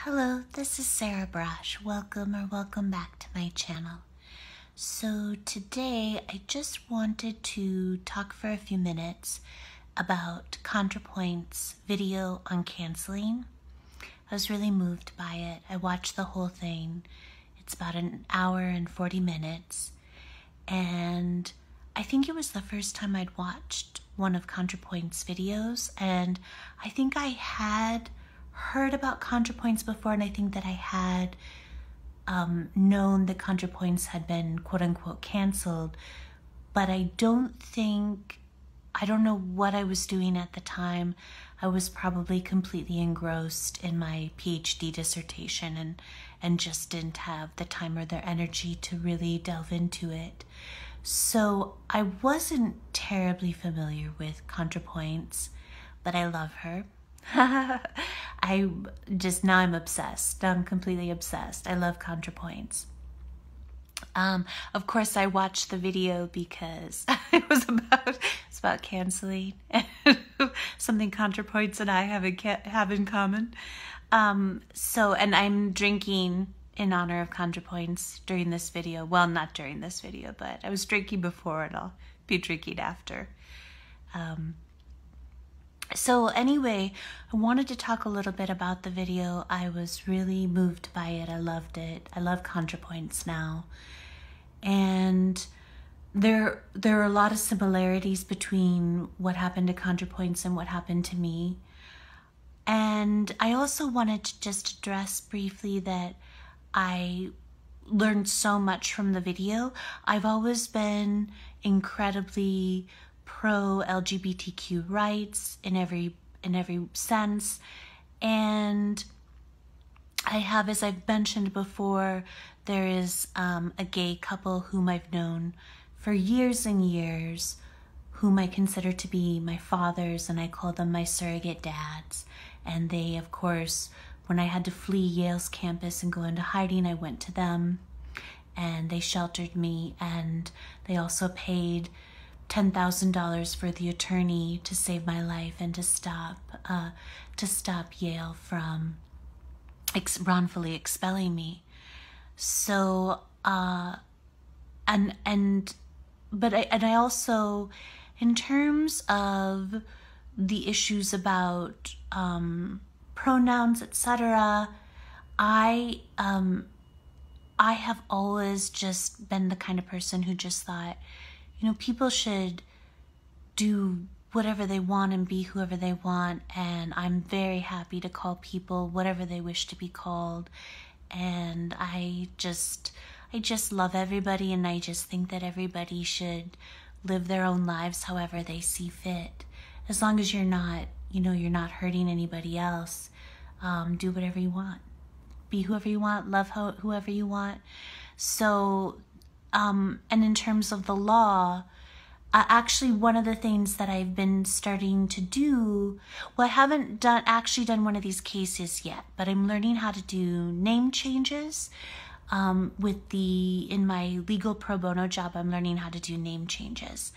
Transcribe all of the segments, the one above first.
Hello, this is Sarah Braasch. Welcome back to my channel. So today I just wanted to talk for a few minutes about ContraPoints' video on canceling. I was really moved by it. I watched the whole thing. It's about an hour and 40 minutes. And I think it was the first time I'd watched one of ContraPoints' videos. And I think I had heard about ContraPoints before, and I think that I had known that ContraPoints had been quote-unquote canceled, but I don't know what I was doing at the time. I was probably completely engrossed in my PhD dissertation and just didn't have the time or the energy to really delve into it. So I wasn't terribly familiar with ContraPoints, but I love her. Now I'm obsessed. I'm completely obsessed. I love ContraPoints. Of course, I watched the video because it was about canceling, something ContraPoints and I have in common. And I'm drinking in honor of ContraPoints during this video. Well, not during this video, but I was drinking before and I'll be drinking after. So anyway, I wanted to talk a little bit about the video. I was really moved by it. I loved it. I love ContraPoints now. And there are a lot of similarities between what happened to ContraPoints and what happened to me. And I also wanted to just address briefly that I learned so much from the video. I've always been incredibly pro-LGBTQ rights in every sense, and I have, as I've mentioned before, there is a gay couple whom I've known for years and years, whom I consider to be my fathers, and I call them my surrogate dads. And they, of course, when I had to flee Yale's campus and go into hiding, I went to them and they sheltered me, and they also paid $10,000 for the attorney to save my life and to stop Yale from wrongfully expelling me. So I also, in terms of the issues about pronouns, etc., I have always just been the kind of person who just thought, people should do whatever they want and be whoever they want, and I'm very happy to call people whatever they wish to be called. And I just love everybody, and I just think that everybody should live their own lives however they see fit. As long as you're not hurting anybody else, do whatever you want. Be whoever you want, love whoever you want. So and in terms of the law, actually one of the things that I've been starting to do, well, I haven't actually done one of these cases yet, but I'm learning how to do name changes. In my legal pro bono job, I'm learning how to do name changes.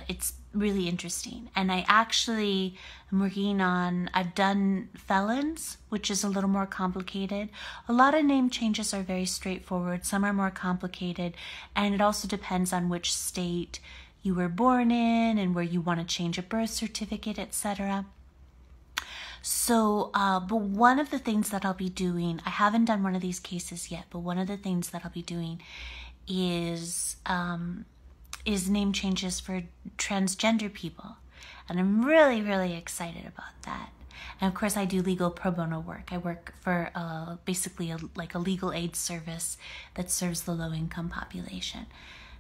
It's really interesting. And I actually am working on, I've done felons, which is a little more complicated. A lot of name changes are very straightforward. Some are more complicated. And it also depends on which state you were born in and where you want to change a birth certificate, etc. So, but one of the things that I'll be doing, I haven't done one of these cases yet, but one of the things that I'll be doing is name changes for transgender people. And I'm really, really excited about that. And of course, I do legal pro bono work. I work for basically a legal aid service that serves the low-income population.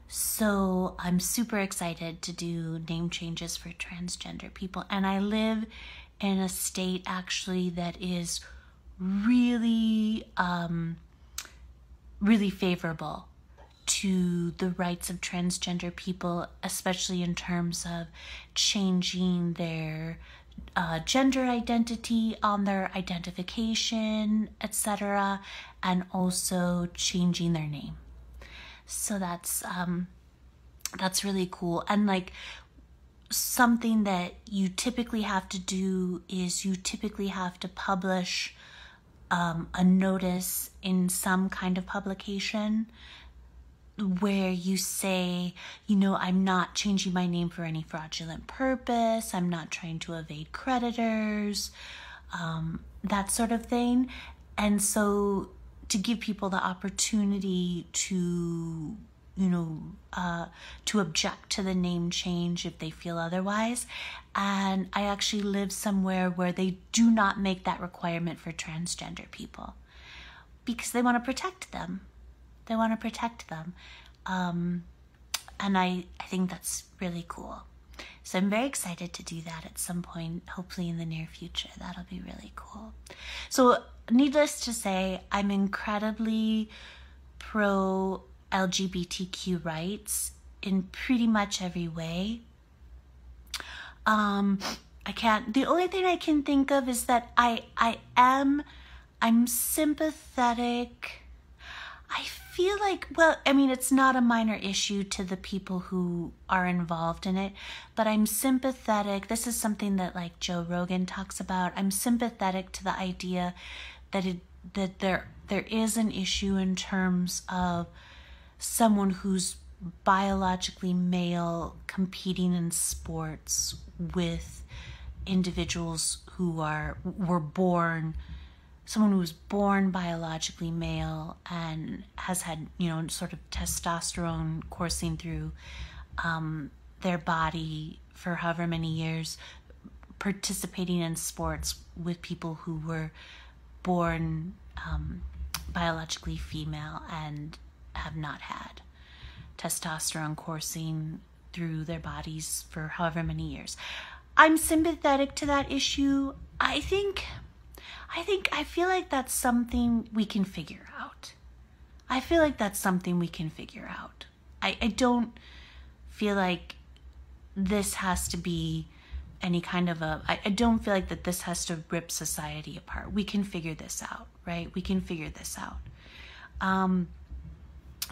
So I'm super excited to do name changes for transgender people. And I live in a state actually that is really, really favorable to the rights of transgender people, especially in terms of changing their gender identity on their identification, etc., and also changing their name. So that's really cool. And something that you typically have to do is you typically have to publish a notice in some kind of publication where you say, I'm not changing my name for any fraudulent purpose, I'm not trying to evade creditors, that sort of thing. And so to give people the opportunity to to object to the name change if they feel otherwise. And I actually live somewhere where they do not make that requirement for transgender people because they want to protect them. They want to protect them. And I think that's really cool. So I'm very excited to do that at some point, hopefully in the near future. That'll be really cool. So needless to say, I'm incredibly pro LGBTQ rights in pretty much every way. The only thing I can think of is that I'm sympathetic. I feel like, it's not a minor issue to the people who are involved in it, but I'm sympathetic. This is something that like Joe Rogan talks about. I'm sympathetic to the idea that there is an issue in terms of someone who's biologically male competing in sports with individuals who were born, someone who was born biologically male and has had, sort of testosterone coursing through their body for however many years, participating in sports with people who were born biologically female and have not had testosterone coursing through their bodies for however many years. I'm sympathetic to that issue. I feel like that's something we can figure out. I don't feel like this has to be any kind of I don't feel like that this has to rip society apart. We can figure this out, right? We can figure this out.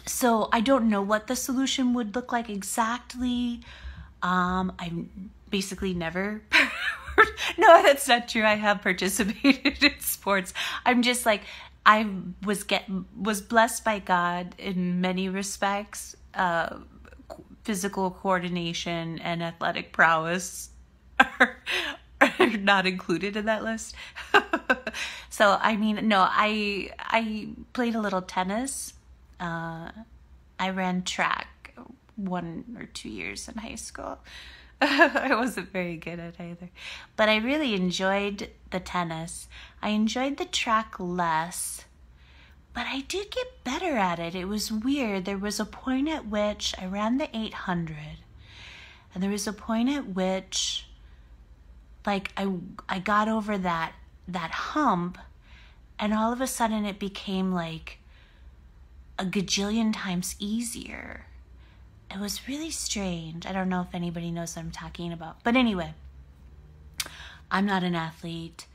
So I don't know what the solution would look like exactly. I've basically never, no, that's not true. I have participated in sports. I'm just like, I was blessed by God in many respects. Physical coordination and athletic prowess are not included in that list. So, I played a little tennis. I ran track 1 or 2 years in high school. I wasn't very good at either. But I really enjoyed the tennis. I enjoyed the track less, but I did get better at it. It was weird. There was a point at which I ran the 800, and there was a point at which, like, I got over that hump, and all of a sudden it became like a gajillion times easier. It was really strange. I don't know if anybody knows what I'm talking about. But anyway, I'm not an athlete.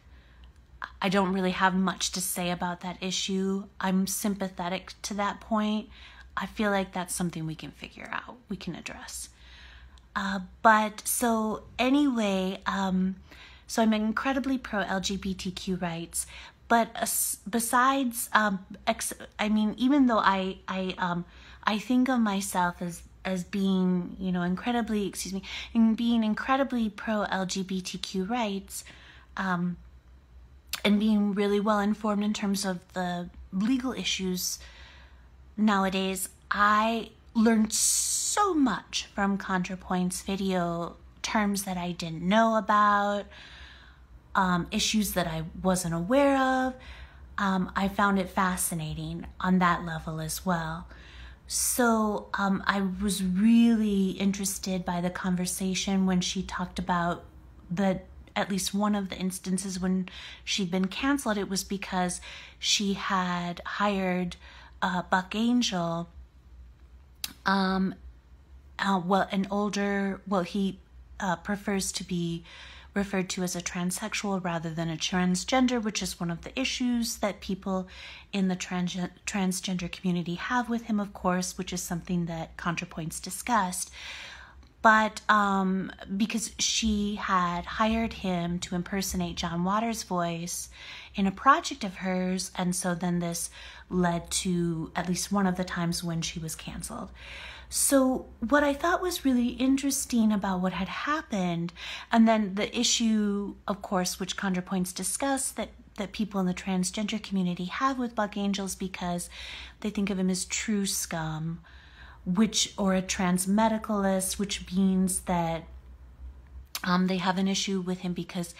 I don't really have much to say about that issue. I'm sympathetic to that point. I feel like that's something we can figure out, we can address. So I'm incredibly pro LGBTQ rights. But besides, even though I think of myself as being, incredibly pro LGBTQ rights, and being really well informed in terms of the legal issues nowadays, I learned so much from ContraPoints video, terms that I didn't know about, issues that I wasn't aware of. I found it fascinating on that level as well. So I was really interested by the conversation when she talked about at least one of the instances when she'd been canceled. It was because she had hired Buck Angel, he prefers to be referred to as a transsexual rather than a transgender, which is one of the issues that people in the transgender community have with him, of course, which is something that ContraPoints discussed. But because she had hired him to impersonate John Waters' voice in a project of hers, and so then this led to at least one of the times when she was canceled. So what I thought was really interesting about what had happened, and then the issue, of course, which ContraPoints discussed, that people in the transgender community have with Buck Angels because they think of him as true scum, or a transmedicalist, which means that they have an issue with him because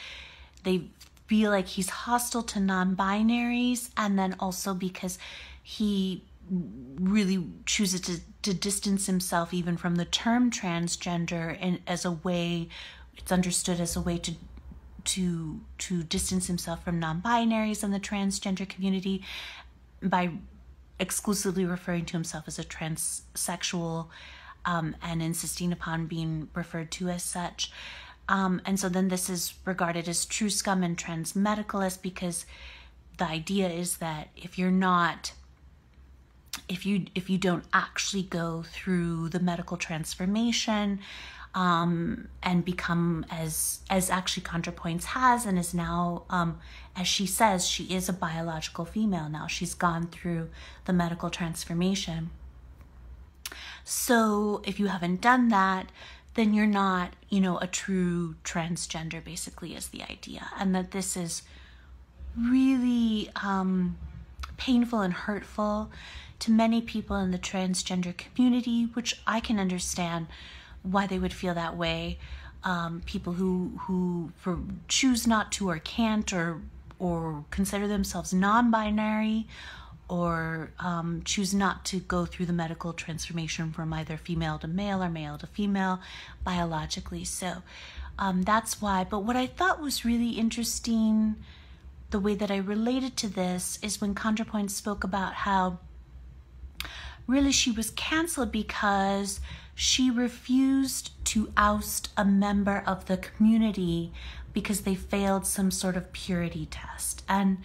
they feel like he's hostile to non-binaries, and then also because he really chooses to distance himself even from the term transgender, and as a way, it's understood as a way to distance himself from non-binaries in the transgender community by exclusively referring to himself as a transsexual, and insisting upon being referred to as such. And so then this is regarded as true scum and transmedicalist, because the idea is that if you don't actually go through the medical transformation, and become as actually ContraPoints has, and is now, as she says, she is a biological female now. She's gone through the medical transformation. So if you haven't done that, then you're not, a true transgender, basically, is the idea. And that this is really painful and hurtful to many people in the transgender community, which I can understand why they would feel that way. People who choose not to, or can't, or consider themselves non-binary, or choose not to go through the medical transformation from either female to male or male to female biologically. So that's why. But what I thought was really interesting, the way that I related to this, is when ContraPoints spoke about how really she was canceled because she refused to oust a member of the community because they failed some sort of purity test. And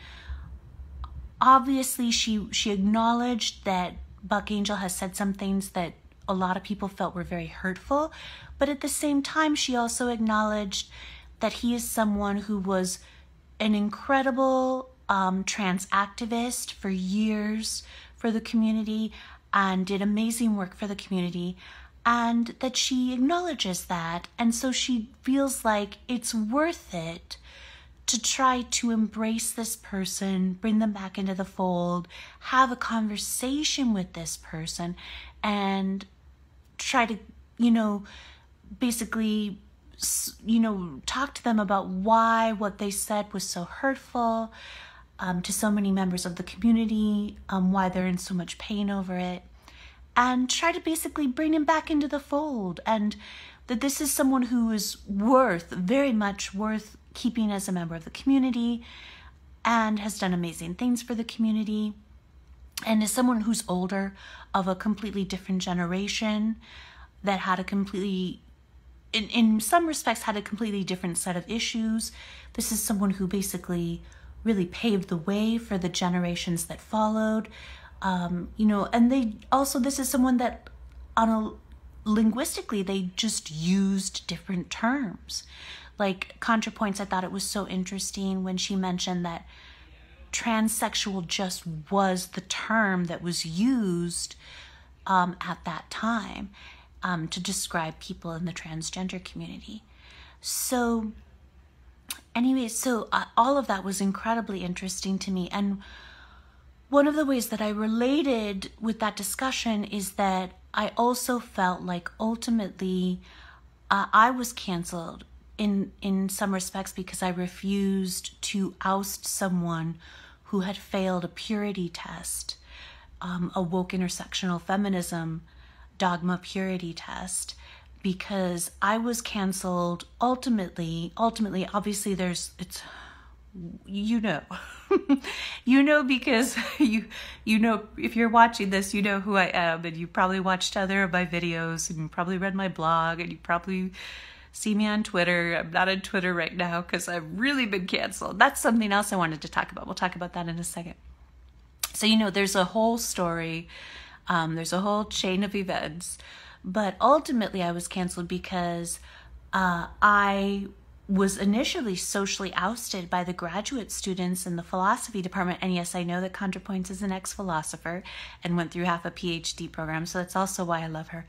obviously she acknowledged that Buck Angel has said some things that a lot of people felt were very hurtful, but at the same time she also acknowledged that he is someone who was an incredible trans activist for years for the community and did amazing work for the community, and that she acknowledges that, and so she feels like it's worth it to try to embrace this person, bring them back into the fold, have a conversation with this person, and try to, basically, talk to them about why what they said was so hurtful to so many members of the community, why they're in so much pain over it, and try to basically bring him back into the fold, and that this is someone who is very much worth keeping as a member of the community, and has done amazing things for the community, and is someone who's older, of a completely different generation, that had a completely, in some respects, had a completely different set of issues. This is someone who basically really paved the way for the generations that followed. And they also, this is someone that linguistically, they just used different terms. Like ContraPoints, I thought it was so interesting when she mentioned that transsexual just was the term that was used at that time to describe people in the transgender community. So anyway, all of that was incredibly interesting to me. And one of the ways that I related with that discussion is that I also felt like ultimately I was canceled in some respects because I refused to oust someone who had failed a purity test, a woke intersectional feminism dogma purity test, because I was canceled ultimately, obviously because if you're watching this, you know who I am, and you probably watched other of my videos, and you probably read my blog, and you probably see me on Twitter. I'm not on Twitter right now because I've really been canceled. That's something else I wanted to talk about. We'll talk about that in a second. So, there's a whole story, there's a whole chain of events But ultimately I was canceled because I was initially socially ousted by the graduate students in the philosophy department. And yes, I know that ContraPoints is an ex-philosopher and went through half a PhD program, so that's also why I love her.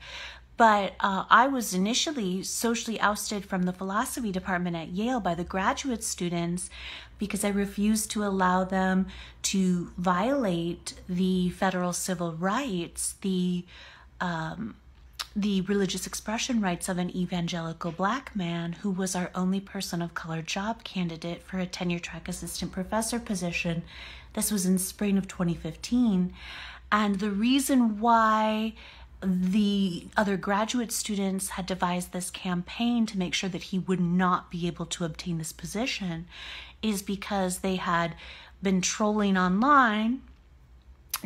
But I was initially socially ousted from the philosophy department at Yale by the graduate students because I refused to allow them to violate the federal civil rights, the religious expression rights of an evangelical Black man who was our only person of color job candidate for a tenure-track assistant professor position. This was in spring of 2015. And the reason why the other graduate students had devised this campaign to make sure that he would not be able to obtain this position is because they had been trolling online,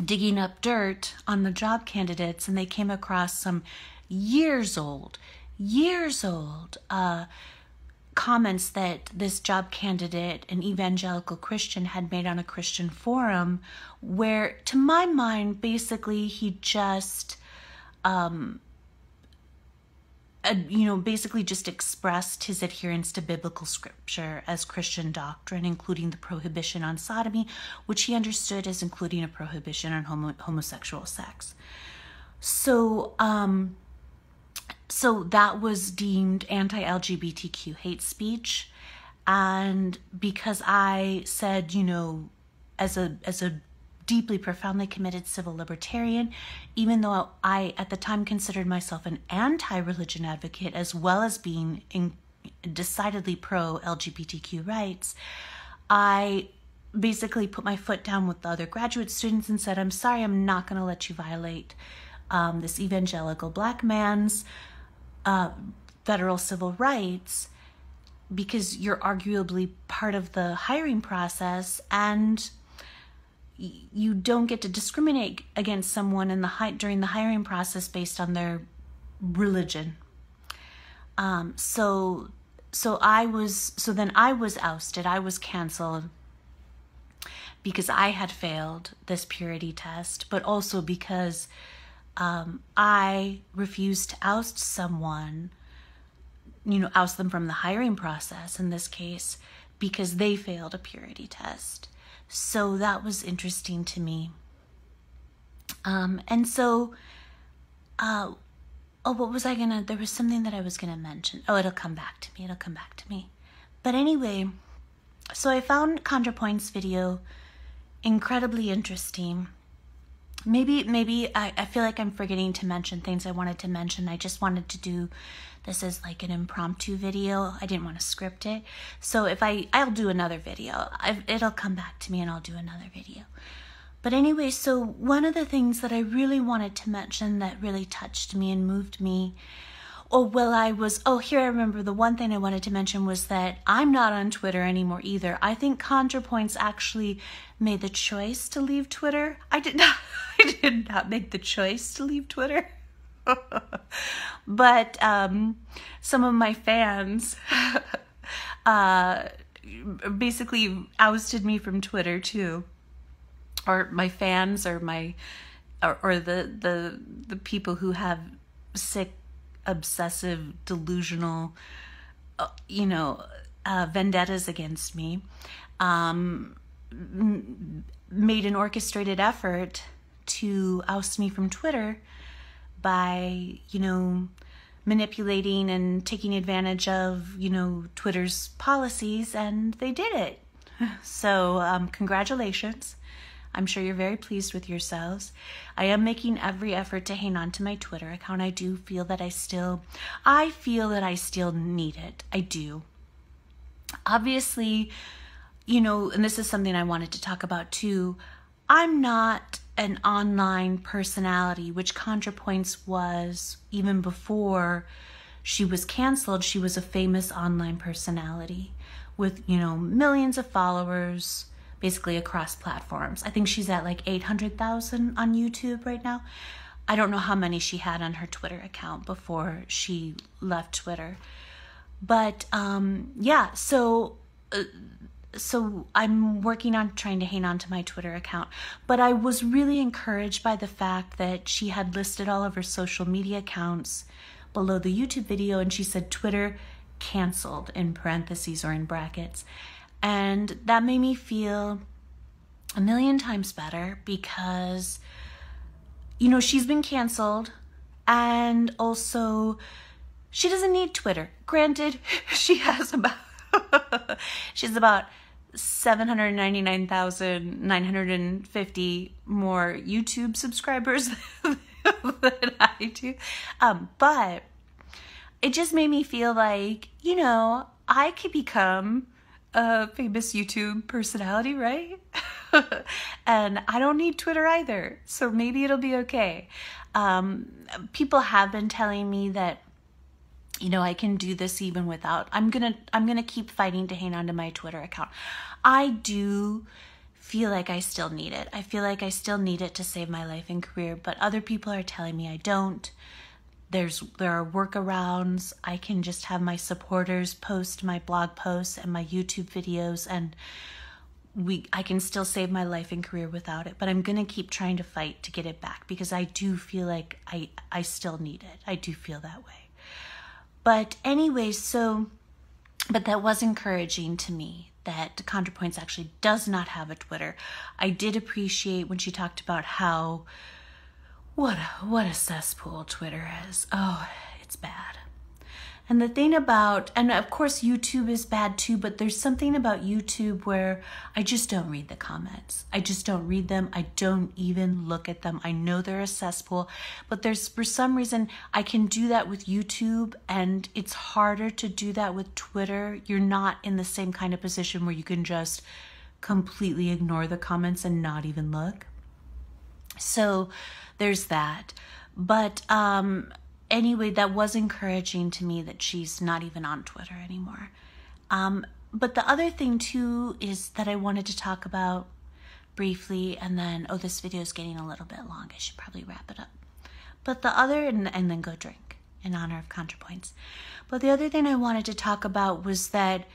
digging up dirt on the job candidates, and they came across some years old comments that this job candidate, an evangelical Christian, had made on a Christian forum, where, to my mind, basically he just basically just expressed his adherence to biblical scripture as Christian doctrine, including the prohibition on sodomy, which he understood as including a prohibition on homosexual sex. So that was deemed anti-LGBTQ hate speech. And because I said, as a deeply, profoundly committed civil libertarian, even though I at the time considered myself an anti-religion advocate as well as being decidedly pro-LGBTQ rights, I basically put my foot down with the other graduate students and said, I'm sorry, I'm not going to let you violate this evangelical Black man's federal civil rights, because you're arguably part of the hiring process, and you don't get to discriminate against someone during the hiring process based on their religion. So then I was ousted. I was canceled because I had failed this purity test, but also because I refused to oust someone, oust them from the hiring process in this case, because they failed a purity test. So that was interesting to me. What was there was something that I was gonna mention. Oh, it'll come back to me. But anyway, so I found ContraPoints video incredibly interesting. Maybe I feel like I'm forgetting to mention things I wanted to mention. I just wanted to do this as like an impromptu video. I didn't want to script it. So I'll do another video. It'll come back to me and I'll do another video. But anyway, so one of the things that I really wanted to mention that really touched me and moved me, here I remember the one thing I wanted to mention was that I'm not on Twitter anymore either. I think ContraPoints actually made the choice to leave Twitter. I did not make the choice to leave Twitter. But some of my fans basically ousted me from Twitter too. Or my fans, or the people who have sick, obsessive, delusional, vendettas against me, made an orchestrated effort to oust me from Twitter by, manipulating and taking advantage of, Twitter's policies, and they did it. So, congratulations. I'm sure you're very pleased with yourselves. I am making every effort to hang on to my Twitter account. I do feel that I still need it. I do. Obviously, and this is something I wanted to talk about too, I'm not an online personality, which ContraPoints was even before she was canceled. She was a famous online personality with, millions of followers, basically across platforms. I think she's at like 800,000 on YouTube right now. I don't know how many she had on her Twitter account before she left Twitter. But so so I'm working on trying to hang on to my Twitter account, but I was really encouraged by the fact that she had listed all of her social media accounts below the YouTube video, and she said Twitter canceled in parentheses or in brackets. And that made me feel a million times better because, you know, she's been canceled, and also she doesn't need Twitter. Granted, she has about she's about 799,950 more YouTube subscribers than I do. But it just made me feel like, you know, I could become a famous YouTube personality, right? And I don't need Twitter either, so maybe it'll be okay. People have been telling me that, you know, I can do this even without. I'm gonna keep fighting to hang on to my Twitter account. I do feel like I still need it. I feel like I still need it to save my life and career, but other people are telling me I don't. There are workarounds. I can just have my supporters post my blog posts and my YouTube videos, and I can still save my life and career without it. But I'm gonna keep trying to fight to get it back because I do feel like I still need it. I do feel that way. But anyway, but that was encouraging to me that ContraPoints actually does not have a Twitter. I did appreciate when she talked about how what a cesspool Twitter is. Oh, it's bad. And the thing about, and of course YouTube is bad too, but there's something about YouTube where I just don't read the comments. I just don't read them. I don't even look at them. I know they're a cesspool, but for some reason I can do that with YouTube, and it's harder to do that with Twitter. You're not in the same kind of position where you can just completely ignore the comments and not even look. So there's that. But anyway, that was encouraging to me that she's not even on Twitter anymore. But the other thing too is that I wanted to talk about briefly, and then, oh, this video is getting a little bit long. I should probably wrap it up. But the other, and then go drink in honor of ContraPoints. But the other thing I wanted to talk about was that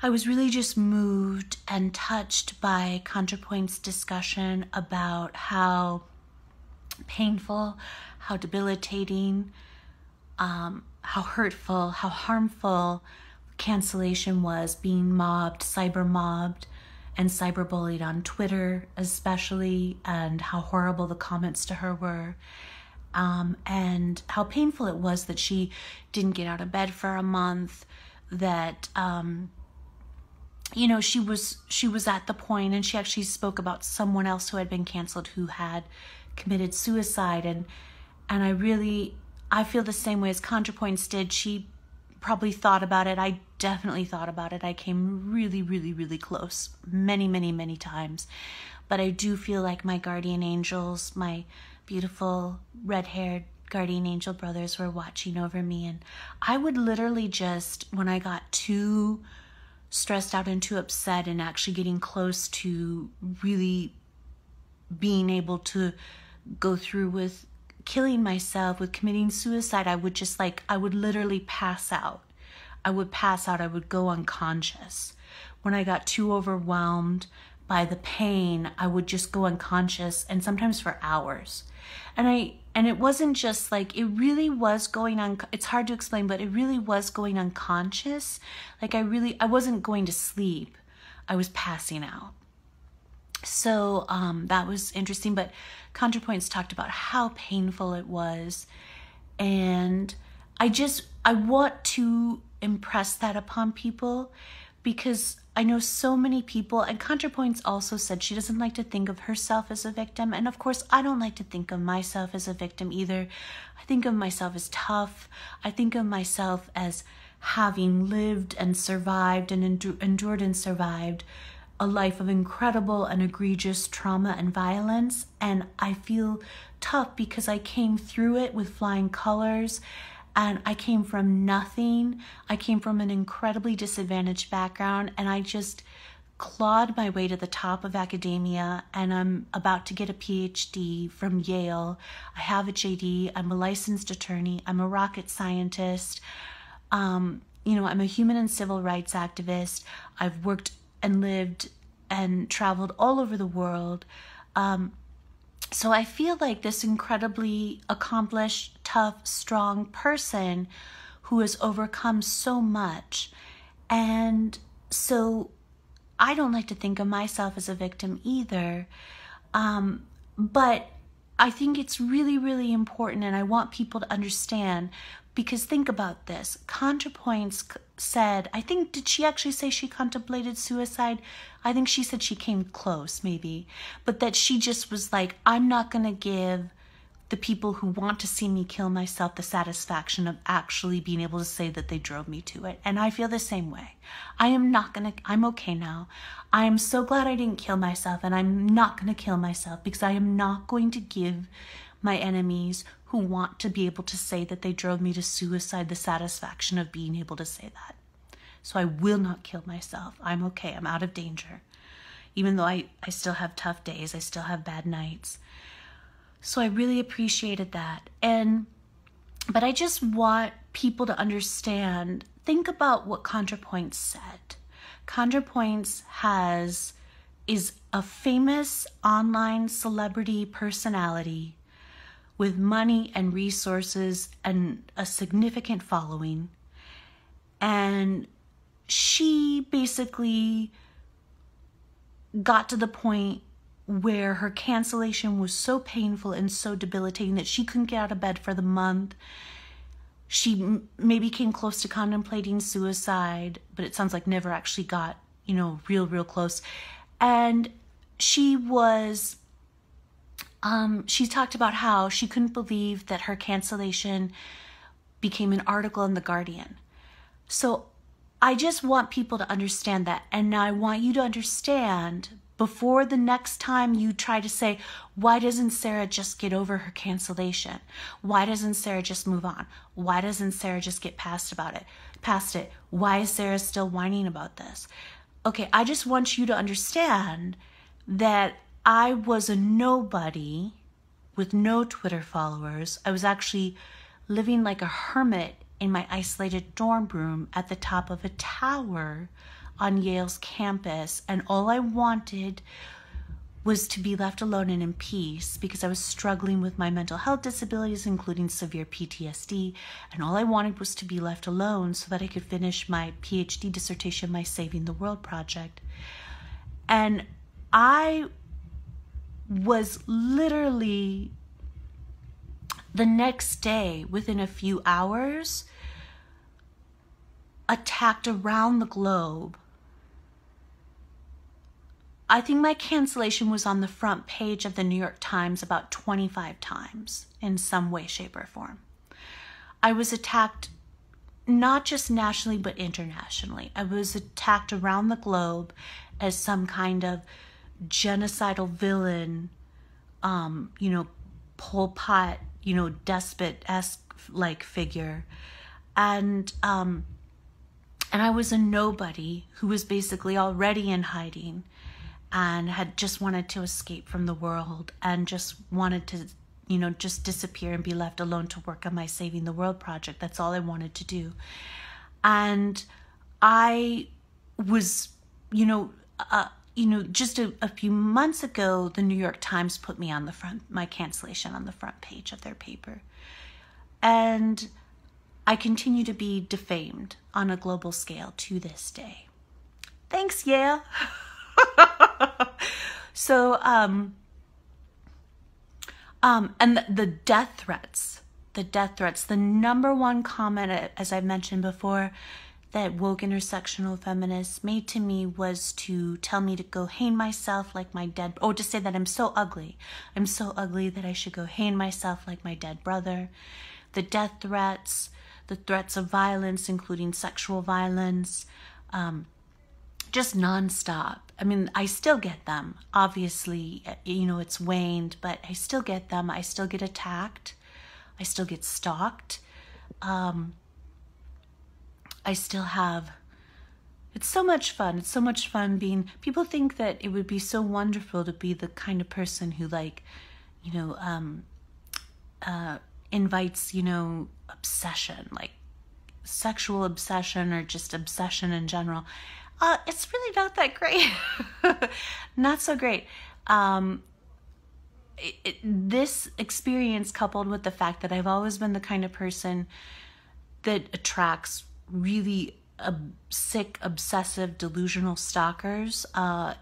I was really just moved and touched by ContraPoints' discussion about how painful, how debilitating, how hurtful, how harmful cancellation was, being mobbed, cyber mobbed, and cyberbullied on Twitter especially, and how horrible the comments to her were, and how painful it was that she didn't get out of bed for a month, that you know, she was at the point, and she actually spoke about someone else who had been canceled who had committed suicide, and I feel the same way as ContraPoints did. She probably thought about it. I definitely thought about it. I came really, really, really close many, many, many times. But I do feel like my guardian angels, my beautiful red-haired guardian angel brothers, were watching over me. And I would literally just, when I got too stressed out and too upset and actually getting close to really being able to go through with killing myself, with committing suicide, I would literally pass out. I would pass out. I would go unconscious. When I got too overwhelmed by the pain, I would just go unconscious, and sometimes for hours. And it wasn't just like, it really was going on, it's hard to explain, but it really was going unconscious. Like I wasn't going to sleep. I was passing out. So that was interesting, but ContraPoints talked about how painful it was, and I want to impress that upon people, because I know so many people, and ContraPoints also said she doesn't like to think of herself as a victim, and of course I don't like to think of myself as a victim either. I think of myself as tough. I think of myself as having lived and survived and endured and survived a life of incredible and egregious trauma and violence, and I feel tough because I came through it with flying colors, and I came from nothing. I came from an incredibly disadvantaged background, and I just clawed my way to the top of academia, and I'm about to get a PhD from Yale. I have a JD. I'm a licensed attorney. I'm a rocket scientist. You know, I'm a human and civil rights activist. I've worked and lived and traveled all over the world. So I feel like this incredibly accomplished, tough, strong person who has overcome so much. And so I don't like to think of myself as a victim either. But I think it's really, really important, and I want people to understand, because think about this. ContraPoints said, I think, did she actually say she contemplated suicide? I think she said she came close, maybe. But that she just was like, I'm not going to give the people who want to see me kill myself the satisfaction of actually being able to say that they drove me to it. And I feel the same way. I'm okay now. I am so glad I didn't kill myself, and I'm not going to kill myself, because I am not going to give my enemies who want to be able to say that they drove me to suicide the satisfaction of being able to say that. So I will not kill myself. I'm okay. I'm out of danger. Even though I still have tough days, I still have bad nights. So I really appreciated that. But I just want people to understand, think about what ContraPoints said. ContraPoints is a famous online celebrity personality with money and resources and a significant following. And she basically got to the point where her cancellation was so painful and so debilitating that she couldn't get out of bed for the month. She maybe came close to contemplating suicide, but it sounds like never actually got, real close. And she talked about how she couldn't believe that her cancellation became an article in The Guardian. So I just want people to understand that. And now I want you to understand, before the next time you try to say, why doesn't Sarah just get over her cancellation? Why doesn't Sarah just move on? Why doesn't Sarah just get past it? Why is Sarah still whining about this? Okay, I just want you to understand that I was a nobody with no Twitter followers. I was actually living like a hermit in my isolated dorm room at the top of a tower on Yale's campus, and all I wanted was to be left alone and in peace, because I was struggling with my mental health disabilities, including severe PTSD, and all I wanted was to be left alone so that I could finish my PhD dissertation, my Saving the World project. And I was literally, the next day, within a few hours, attacked around the globe. I think my cancellation was on the front page of the New York Times about 25 times in some way, shape, or form. I was attacked not just nationally, but internationally. I was attacked around the globe as some kind of genocidal villain, Pol Pot, despot-esque like figure. And I was a nobody who was basically already in hiding and had just wanted to escape from the world and just wanted to, just disappear and be left alone to work on my Saving the World project. That's all I wanted to do. And I was, just a few months ago, the New York Times put me on my cancellation on the front page of their paper. And I continue to be defamed on a global scale to this day. Thanks, Yale. So, and the death threats, the number one comment, as I've mentioned before, that woke intersectional feminists made to me was to tell me to go hang myself like my dead, or to say that I'm so ugly that I should go hang myself like my dead brother. The death threats, the threats of violence, including sexual violence, just nonstop. I mean, I still get them. Obviously, it's waned, but I still get them. I still get attacked. I still get stalked. I still have, it's so much fun. It's so much fun being, people think that it would be so wonderful to be the kind of person who invites, obsession, like sexual obsession or just obsession in general. It's really not that great. Not so great. This experience, coupled with the fact that I've always been the kind of person that attracts really sick, obsessive, delusional stalkers,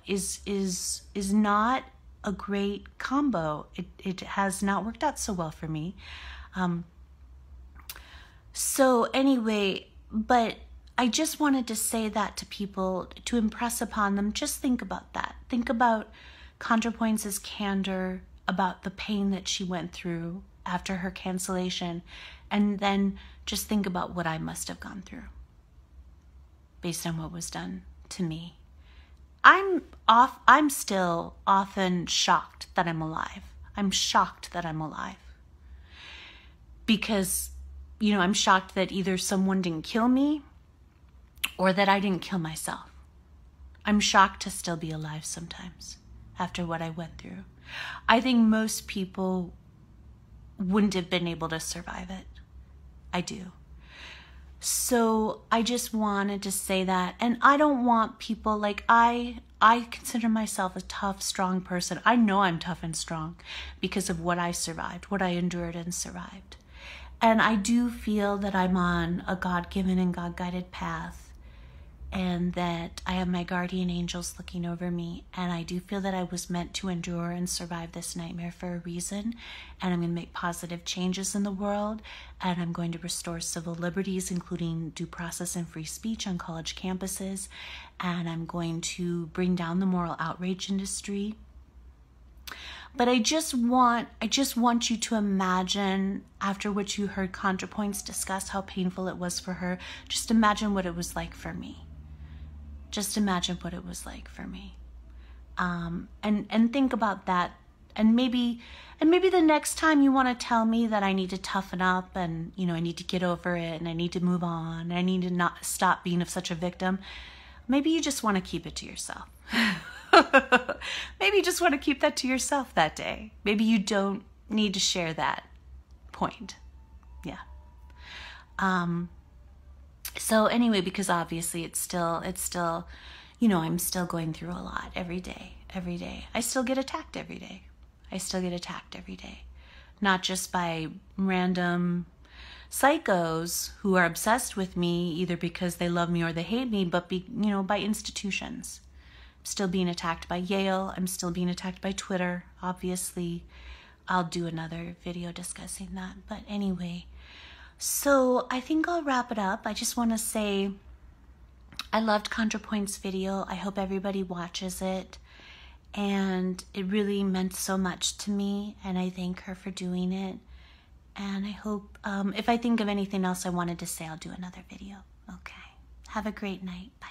is not a great combo. It has not worked out so well for me. So anyway, but I just wanted to say that to people, to impress upon them. Just think about that. Think about ContraPoints' candor about the pain that she went through after her cancellation, and then just think about what I must have gone through based on what was done to me. I'm still often shocked that I'm alive. I'm shocked that I'm alive. Because, you know, I'm shocked that either someone didn't kill me or that I didn't kill myself. I'm shocked to still be alive sometimes after what I went through. I think most people wouldn't have been able to survive it. I do. So I just wanted to say that. And I don't want people, like, I consider myself a tough, strong person. I know I'm tough and strong because of what I survived, what I endured and survived. And I do feel that I'm on a God-given and God-guided path, and that I have my guardian angels looking over me. And I do feel that I was meant to endure and survive this nightmare for a reason. And I'm going to make positive changes in the world. And I'm going to restore civil liberties, including due process and free speech on college campuses. And I'm going to bring down the moral outrage industry. But I just want you to imagine, after what you heard ContraPoints discuss how painful it was for her, just imagine what it was like for me. Just imagine what it was like for me. And think about that. And maybe the next time you want to tell me that I need to toughen up and, you know, I need to get over it and I need to move on, and I need to not stop being such a victim, maybe you just want to keep it to yourself. Maybe you just want to keep that to yourself that day. Maybe you don't need to share that point. Yeah. So anyway, because obviously it's still, you know, I'm still going through a lot every day. I still get attacked every day. Not just by random psychos who are obsessed with me, either because they love me or they hate me, but by institutions. I'm still being attacked by Yale. I'm still being attacked by Twitter. Obviously, I'll do another video discussing that. But anyway, so I think I'll wrap it up. I just want to say I loved ContraPoints' video. I hope everybody watches it. And it really meant so much to me, and I thank her for doing it. And I hope, if I think of anything else I wanted to say, I'll do another video. Okay. Have a great night. Bye.